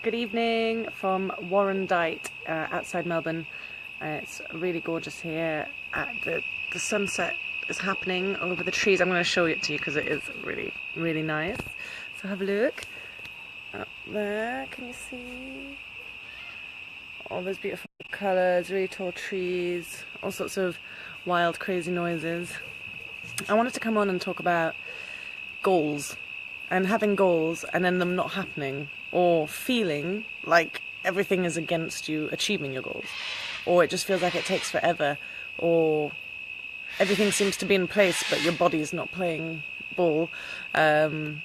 Good evening from Warrandyte outside Melbourne. It's really gorgeous here. The sunset is happening over the trees. I'm going to show it to you because it is really nice. So have a look. Up there, can you see? All those beautiful colours, really tall trees, all sorts of wild, crazy noises. I wanted to come on and talk about goals and having goals and then them not happening, or feeling like everything is against you achieving your goals, or it just feels like it takes forever, or everything seems to be in place but your body's not playing ball. So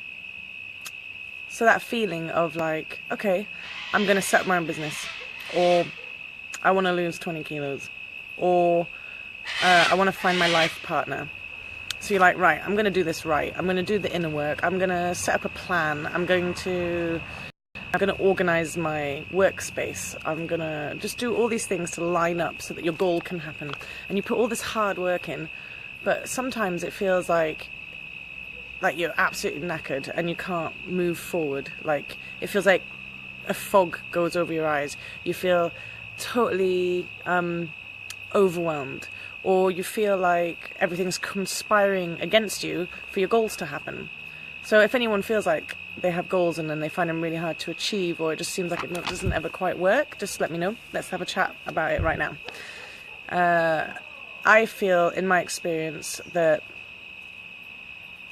that feeling of like, okay, I'm going to set up my own business, or I want to lose 20 kilos, or I want to find my life partner. So you're like, right, I'm going to do this right. I'm going to do the inner work. I'm going to set up a plan. I'm going to organize my workspace. I'm going to just do all these things to line up so that your goal can happen. And you put all this hard work in, but sometimes it feels like you're absolutely knackered and you can't move forward. Like, it feels like a fog goes over your eyes. You feel totally overwhelmed, or you feel like everything's conspiring against you for your goals to happen. So if anyone feels like they have goals and then they find them really hard to achieve, or it just seems like it doesn't ever quite work, just let me know. Let's have a chat about it right now. I feel, in my experience, that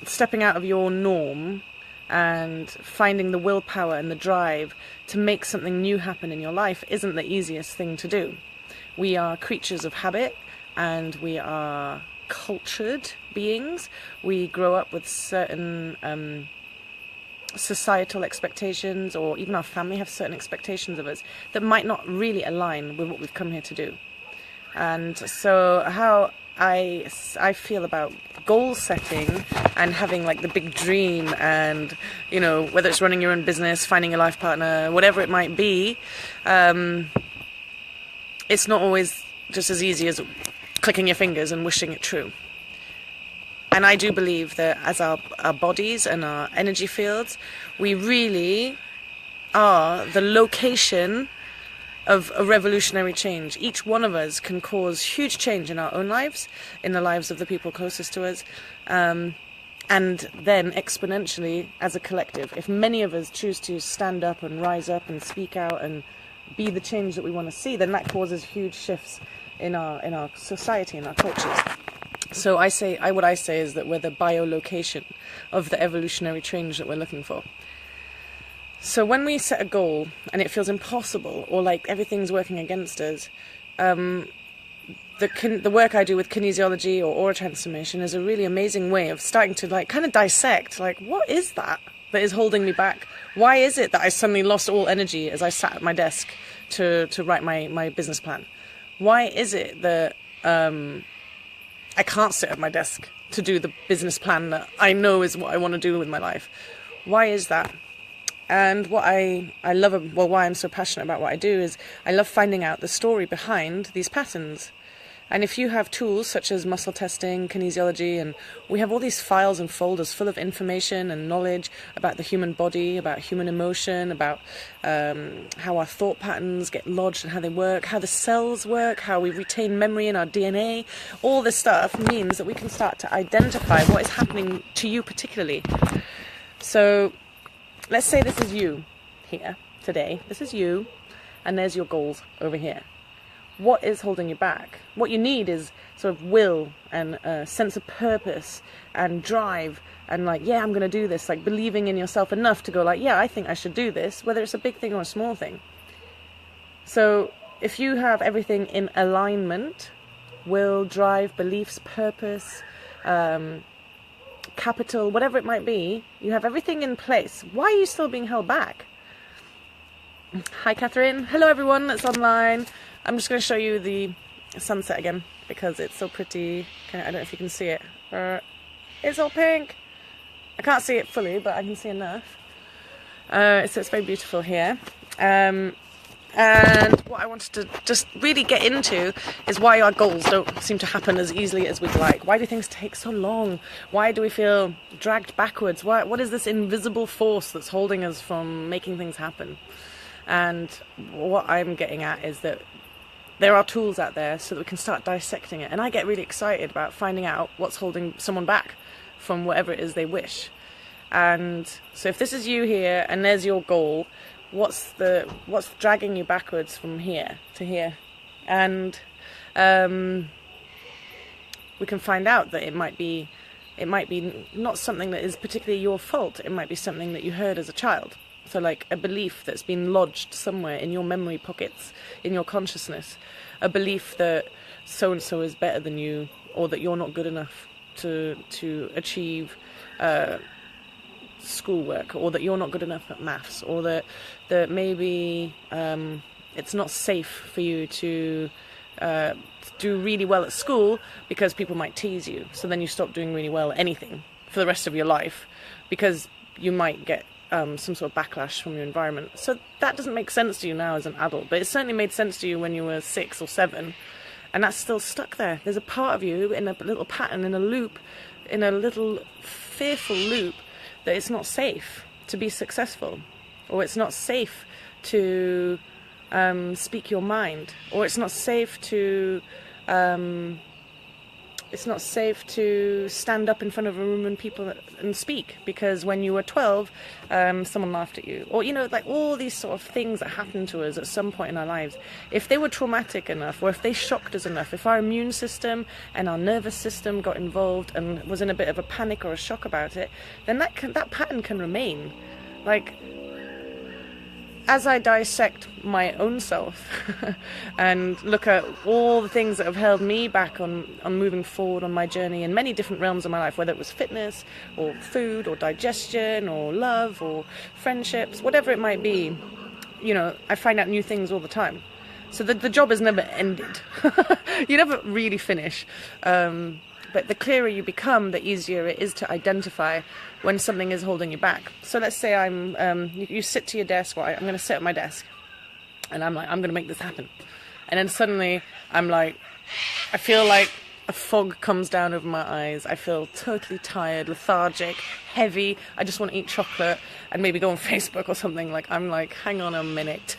stepping out of your norm and finding the willpower and the drive to make something new happen in your life isn't the easiest thing to do. We are creatures of habit, and we are cultured beings. We grow up with certain societal expectations, or even our family have certain expectations of us that might not really align with what we've come here to do. And so how I feel about goal setting and having like the big dream, and you know, whether it's running your own business, finding a life partner, whatever it might be, it's not always just as easy as clicking your fingers and wishing it true. And I do believe that as our bodies and our energy fields, we really are the location of a revolutionary change. Each one of us can cause huge change in our own lives, in the lives of the people closest to us, and then exponentially as a collective. If many of us choose to stand up and rise up and speak out and be the change that we want to see, then that causes huge shifts in our society, in our cultures. So what I say is that we're the biolocation of the evolutionary change that we're looking for. So when we set a goal and it feels impossible, or like everything's working against us, the work I do with kinesiology or aura transformation is a really amazing way of starting to like kind of dissect, like, what is that is holding me back? Why is it that I suddenly lost all energy as I sat at my desk to write my business plan? Why is it that I can't sit at my desk to do the business plan that I know is what I want to do with my life? Why is that? And what I love, why I'm so passionate about what I do, is I love finding out the story behind these patterns. And if you have tools such as muscle testing, kinesiology, and we have all these files and folders full of information and knowledge about the human body, about human emotion, about how our thought patterns get lodged and how they work, how the cells work, how we retain memory in our DNA, all this stuff means that we can start to identify what is happening to you particularly. So let's say this is you here today. This is you, and there's your goals over here. What is holding you back? What you need is sort of will and a sense of purpose and drive, and like, yeah, I'm going to do this, like believing in yourself enough to go like, yeah, I think I should do this, whether it's a big thing or a small thing. So if you have everything in alignment, will, drive, beliefs, purpose, capital, whatever it might be, you have everything in place. Why are you still being held back? Hi, Catherine. Hello, everyone that's online. I'm just going to show you the sunset again because it's so pretty. I don't know if you can see it. It's all pink. I can't see it fully, but I can see enough. So it's very beautiful here. And what I wanted to just really get into is why our goals don't seem to happen as easily as we'd like. Why do things take so long? Why do we feel dragged backwards? What is this invisible force that's holding us from making things happen? And what I'm getting at is that there are tools out there so that we can start dissecting it. And I get really excited about finding out what's holding someone back from whatever it is they wish. And so if this is you here and there's your goal, what's dragging you backwards from here to here? And we can find out that it might be not something that is particularly your fault. It might be something that you heard as a child. So like a belief that's been lodged somewhere in your memory pockets, in your consciousness, a belief that so-and-so is better than you, or that you're not good enough to achieve schoolwork, or that you're not good enough at maths, or that maybe it's not safe for you to do really well at school because people might tease you. So then you stop doing really well at anything for the rest of your life because you might get some sort of backlash from your environment. So that doesn't make sense to you now as an adult, but it certainly made sense to you when you were 6 or 7, and that's still stuck there. There's a part of you in a little pattern, in a loop, in a little fearful loop, that it's not safe to be successful, or it's not safe to speak your mind, or it's not safe to stand up in front of a room and speak because when you were 12 someone laughed at you, or like all these sort of things that happen to us at some point in our lives. If they were traumatic enough, or if they shocked us enough, if our immune system and our nervous system got involved and was in a bit of a panic or a shock about it, then that pattern can remain. Like, as I dissect my own self and look at all the things that have held me back on moving forward on my journey in many different realms of my life, whether it was fitness or food or digestion or love or friendships, whatever it might be, I find out new things all the time. So the job is never ended. You never really finish. But the clearer you become, the easier it is to identify when something is holding you back. So let's say you sit to your desk, I'm going to sit at my desk, and I'm like, I'm going to make this happen. And then suddenly I'm like, I feel like a fog comes down over my eyes. I feel totally tired, lethargic, heavy. I just want to eat chocolate and maybe go on Facebook or something. Like, I'm like, hang on a minute.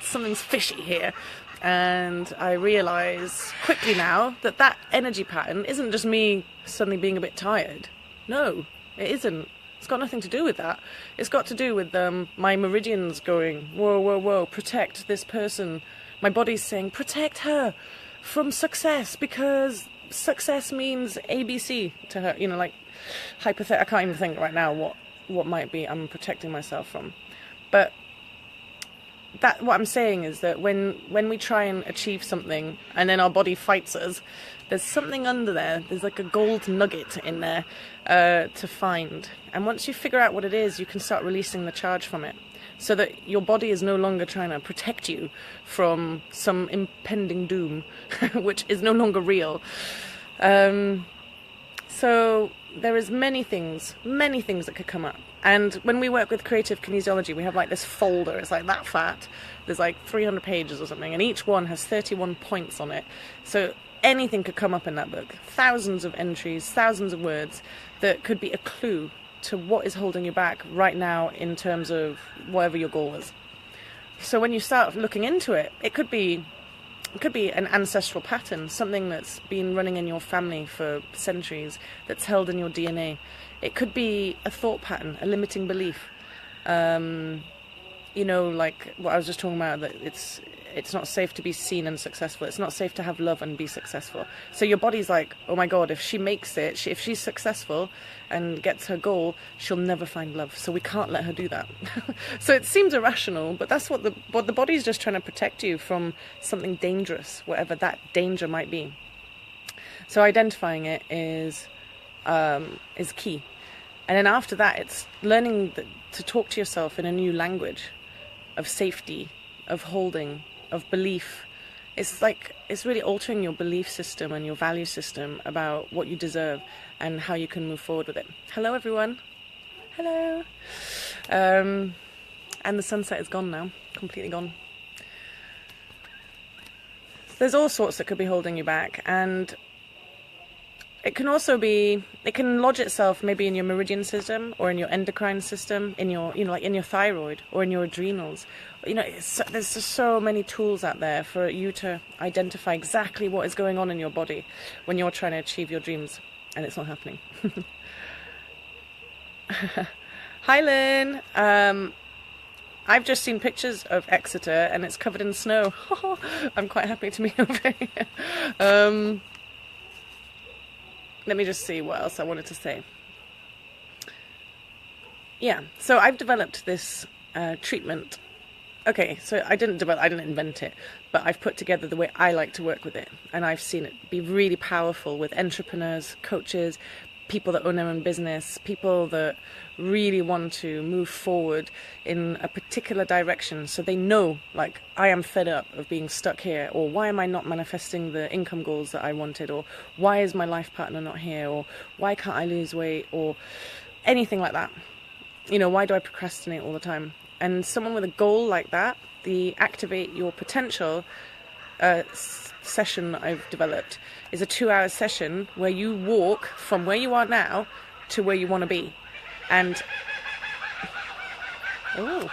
Something's fishy here. And I realise quickly now that energy pattern isn't just me suddenly being a bit tired. No, it isn't. It's got nothing to do with that. It's got to do with my meridians going, whoa, whoa, whoa, protect this person. My body's saying, protect her from success, because success means ABC to her. Like, hypothetical. I can't even think right now what might be I'm protecting myself from. But what I'm saying is that when we try and achieve something and then our body fights us, there's something under there. There's like a gold nugget in there to find. And once you figure out what it is, you can start releasing the charge from it, so that your body is no longer trying to protect you from some impending doom, which is no longer real. So there is many things that could come up. And when we work with creative kinesiology, we have like this folder. It's like that fat. There's like 300 pages or something, and each one has 31 points on it. So anything could come up in that book. Thousands of entries, thousands of words that could be a clue to what is holding you back right now in terms of whatever your goal is. So when you start looking into it, it could be an ancestral pattern, something that's been running in your family for centuries, that's held in your DNA. It could be a thought pattern, a limiting belief. Like what I was just talking about, that it's not safe to be seen and successful. It's not safe to have love and be successful. So your body's like, oh my God, if she makes it, if she's successful and gets her goal, she'll never find love. So we can't let her do that. So it seems irrational, but that's what the body's just trying to protect you from something dangerous, whatever that danger might be. So identifying it is key. And then after that, it's learning to talk to yourself in a new language of safety, of holding, of belief. It's really altering your belief system and your value system about what you deserve and how you can move forward with it. Hello, everyone. Hello. And the sunset is gone now, completely gone. There's all sorts that could be holding you back, and It can also be, it can lodge itself maybe in your meridian system or in your endocrine system, in your, like in your thyroid or in your adrenals. There's just so many tools out there for you to identify exactly what is going on in your body when you're trying to achieve your dreams and it's not happening. Hi, Lynn. I've just seen pictures of Exeter and it's covered in snow. I'm quite happy to be over here. Let me just see what else I wanted to say. Yeah, so I've developed this treatment. Okay, so I didn't invent it, but I've put together the way I like to work with it. And I've seen it be really powerful with entrepreneurs, coaches, people that own their own business, people that really want to move forward in a particular direction. So they know, like, I am fed up of being stuck here, or why am I not manifesting the income goals that I wanted, or why is my life partner not here, or why can't I lose weight, or anything like that. Why do I procrastinate all the time? And someone with a goal like that, the Activate Your Potential session that I've developed is a 2-hour session where you walk from where you are now to where you want to be. And I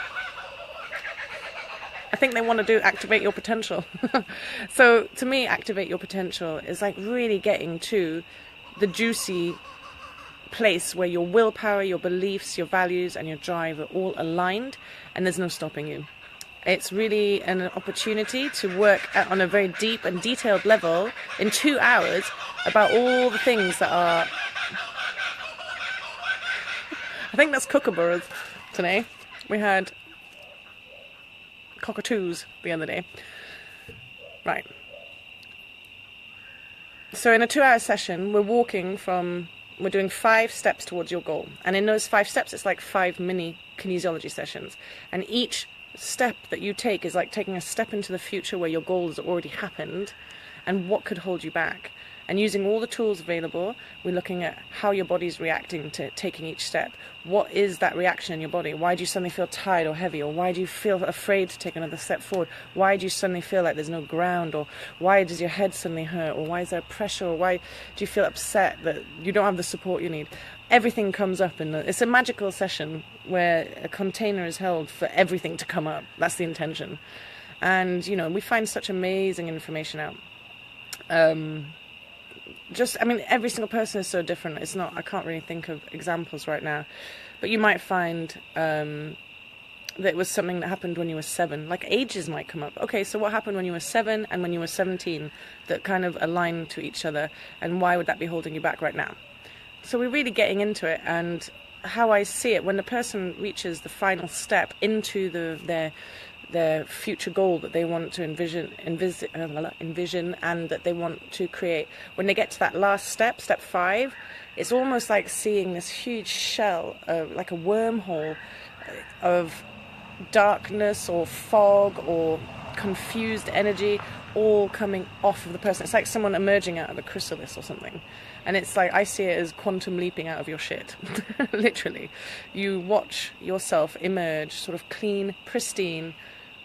think they want to do Activate Your Potential. So to me, Activate Your Potential is like really getting to the juicy place where your willpower, your beliefs, your values and your drive are all aligned and there's no stopping you. It's really an opportunity to work on a very deep and detailed level in 2 hours about all the things that are... I think that's kookaburras today. We had cockatoos the other day. Right. So in a 2-hour session, we're doing 5 steps towards your goal. And in those 5 steps, it's like 5 mini kinesiology sessions. And each step that you take is like taking a step into the future where your goal has already happened and what could hold you back. And using all the tools available, we're looking at how your body's reacting to taking each step. What is that reaction in your body? Why do you suddenly feel tired or heavy? Or why do you feel afraid to take another step forward? Why do you suddenly feel like there's no ground? Or why does your head suddenly hurt? Or why is there pressure? Or why do you feel upset that you don't have the support you need? Everything comes up it's a magical session where a container is held for everything to come up. That's the intention. And, we find such amazing information out. Every single person is so different. I can't really think of examples right now, but you might find that it was something that happened when you were 7, like ages might come up. Okay, so what happened when you were 7 and when you were 17 that kind of align to each other, and why would that be holding you back right now? So we're really getting into it, and how I see it, when the person reaches the final step into their future goal that they want to envision and that they want to create. When they get to that last step 5, it's almost like seeing this huge shell, like a wormhole of darkness or fog or confused energy all coming off of the person. It's like someone emerging out of a chrysalis or something. And it's like, I see it as quantum leaping out of your shit. Literally. You watch yourself emerge sort of clean, pristine,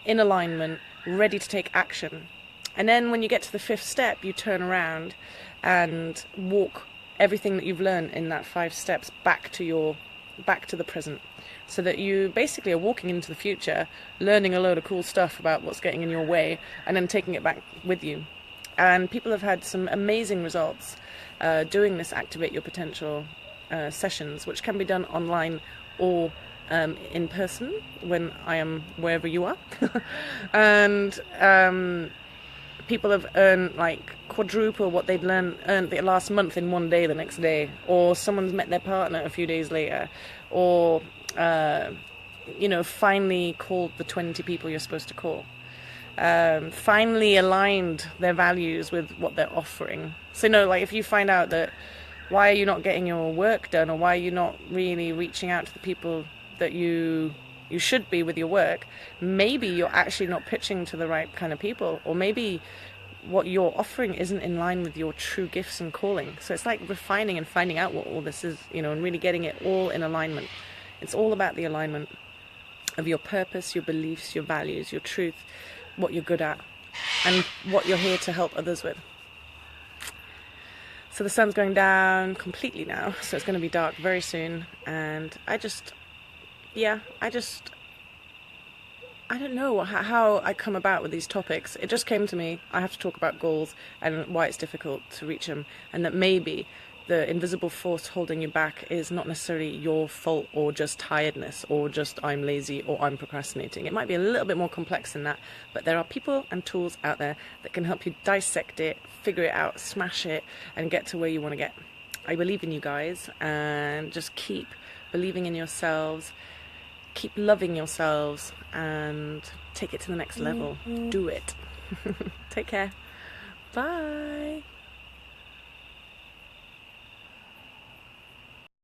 in alignment, ready to take action. And then when you get to the 5th step, you turn around and walk everything that you've learned in that 5 steps back to the present. So that you basically are walking into the future, learning a load of cool stuff about what's getting in your way, and then taking it back with you. And people have had some amazing results doing this Activate Your Potential sessions, which can be done online or in person when I am wherever you are. And people have earned like quadruple what they'd earned the last month in one day the next day, or someone's met their partner a few days later, or finally called the 20 people you're supposed to call, finally aligned their values with what they're offering. So like if you find out that why are you not getting your work done, or why are you not really reaching out to the people that you should be with your work, maybe you're actually not pitching to the right kind of people, or maybe what you're offering isn't in line with your true gifts and calling. So it's like refining and finding out what all this is, and really getting it all in alignment. It's all about the alignment of your purpose, your beliefs, your values, your truth, what you're good at, and what you're here to help others with. So the sun's going down completely now, so it's going to be dark very soon, and I don't know how I come about with these topics. It just came to me. I have to talk about goals and why it's difficult to reach them, and that maybe the invisible force holding you back is not necessarily your fault, or just tiredness, or just I'm lazy, or I'm procrastinating. It might be a little bit more complex than that, but there are people and tools out there that can help you dissect it, figure it out, smash it, and get to where you want to get. I believe in you guys, and just keep believing in yourselves, keep loving yourselves, and take it to the next level. Do it. Take care. Bye.